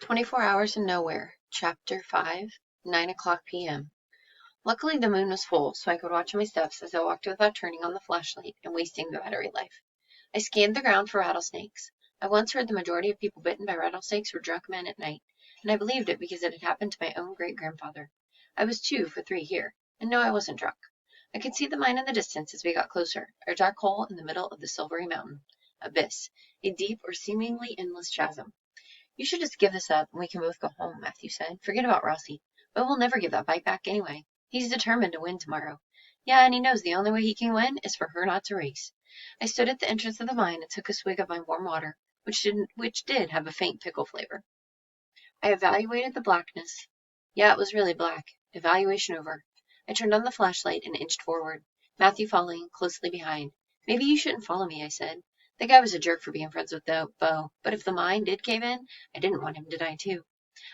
24 Hours in Nowhere, Chapter 5, 9 o'clock p.m. Luckily, the moon was full, so I could watch my steps as I walked without turning on the flashlight and wasting the battery life. I scanned the ground for rattlesnakes. I once heard the majority of people bitten by rattlesnakes were drunk men at night, and I believed it because it had happened to my own great-grandfather. I was 2 for 3 here, and no, I wasn't drunk. I could see the mine in the distance as we got closer, a dark hole in the middle of the silvery mountain. Abyss, a deep or seemingly endless chasm. "You should just give this up, and we can both go home," Matthew said. "Forget about Rossi. But we'll never give that bike back anyway. He's determined to win tomorrow. Yeah, and he knows the only way he can win is for her not to race." I stood at the entrance of the mine and took a swig of my warm water, which did have a faint pickle flavor. I evaluated the blackness. Yeah, it was really black. Evaluation over. I turned on the flashlight and inched forward, Matthew following closely behind. "Maybe you shouldn't follow me," I said. The guy was a jerk for being friends with Bo, but if the mine did cave in, I didn't want him to die too.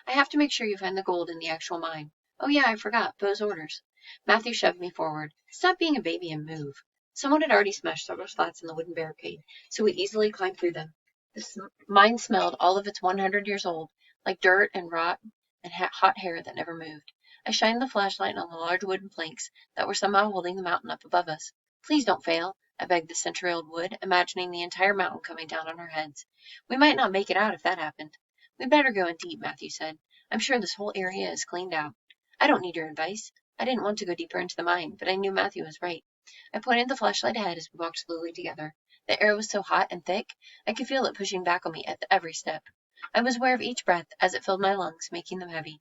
"I have to make sure you find the gold in the actual mine." "Oh yeah, I forgot. Bo's orders." Matthew shoved me forward. "Stop being a baby and move." Someone had already smashed several slats in the wooden barricade, so we easily climbed through them. The mine smelled all of its 100 years old, like dirt and rot and hot hair that never moved. I shined the flashlight on the large wooden planks that were somehow holding the mountain up above us. "Please don't fail," I begged the century-old wood, imagining the entire mountain coming down on our heads. "We might not make it out if that happened." "We'd better go in deep," Matthew said. "I'm sure this whole area is cleaned out." "I don't need your advice." I didn't want to go deeper into the mine, but I knew Matthew was right. I pointed the flashlight ahead as we walked slowly together. The air was so hot and thick, I could feel it pushing back on me at every step. I was aware of each breath as it filled my lungs, making them heavy.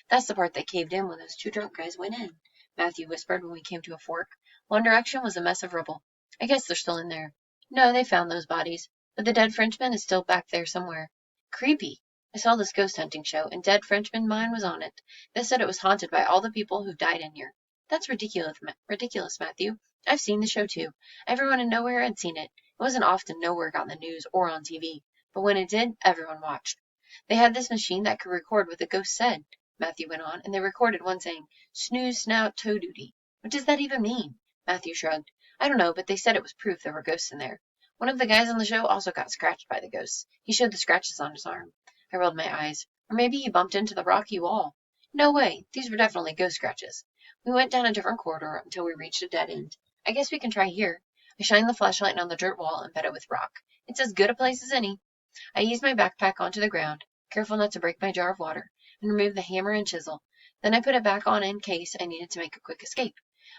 "That's the part that caved in when those 2 drunk guys went in," Matthew whispered when we came to a fork. One direction was a mess of rubble. "I guess they're still in there." "No, they found those bodies. But the dead Frenchman is still back there somewhere." "Creepy." I saw this ghost hunting show, and Dead Frenchman mine was on it. They said it was haunted by all the people who've died in here. "That's ridiculous, Matthew. I've seen the show too. Everyone in Nowhere had seen it. It wasn't often Nowhere got in the news or on TV, but when it did, everyone watched. They had this machine that could record what the ghost said," Matthew went on, "and they recorded one saying, 'Snooze, snout, toe duty.' What does that even mean?" Matthew shrugged. "I don't know, but they said it was proof there were ghosts in there. One of the guys on the show also got scratched by the ghosts. He showed the scratches on his arm." I rolled my eyes. "Or maybe he bumped into the rocky wall." "No way. These were definitely ghost scratches." We went down a different corridor until we reached a dead end. "I guess we can try here." I shined the flashlight on the dirt wall and bet it with rock. "It's as good a place as any." I eased my backpack onto the ground, careful not to break my jar of water, and removed the hammer and chisel. Then I put it back on in case I needed to make a quick escape.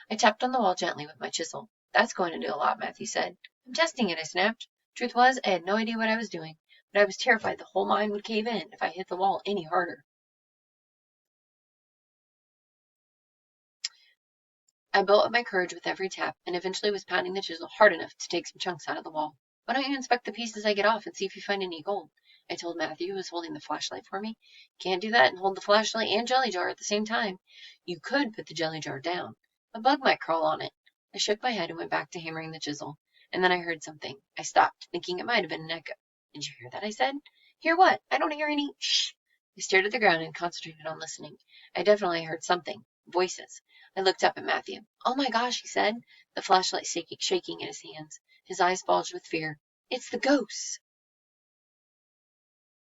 I tapped on the wall gently with my chisel. "That's going to do a lot," Matthew said. "I'm testing it," I snapped. Truth was, I had no idea what I was doing, but I was terrified the whole mine would cave in if I hit the wall any harder. I built up my courage with every tap, and eventually was pounding the chisel hard enough to take some chunks out of the wall. "Why don't you inspect the pieces I get off and see if you find any gold?" I told Matthew, who was holding the flashlight for me. "Can't do that and hold the flashlight and jelly jar at the same time." "You could put the jelly jar down. A bug might crawl on it." I shook my head and went back to hammering the chisel. And then I heard something. I stopped, thinking it might have been an echo. "Did you hear that?" I said. "Hear what? I don't hear any—" "Shh!" I stared at the ground and concentrated on listening. I definitely heard something. Voices. I looked up at Matthew. "Oh my gosh," he said, the flashlight shaking in his hands. His eyes bulged with fear. "It's the ghosts!"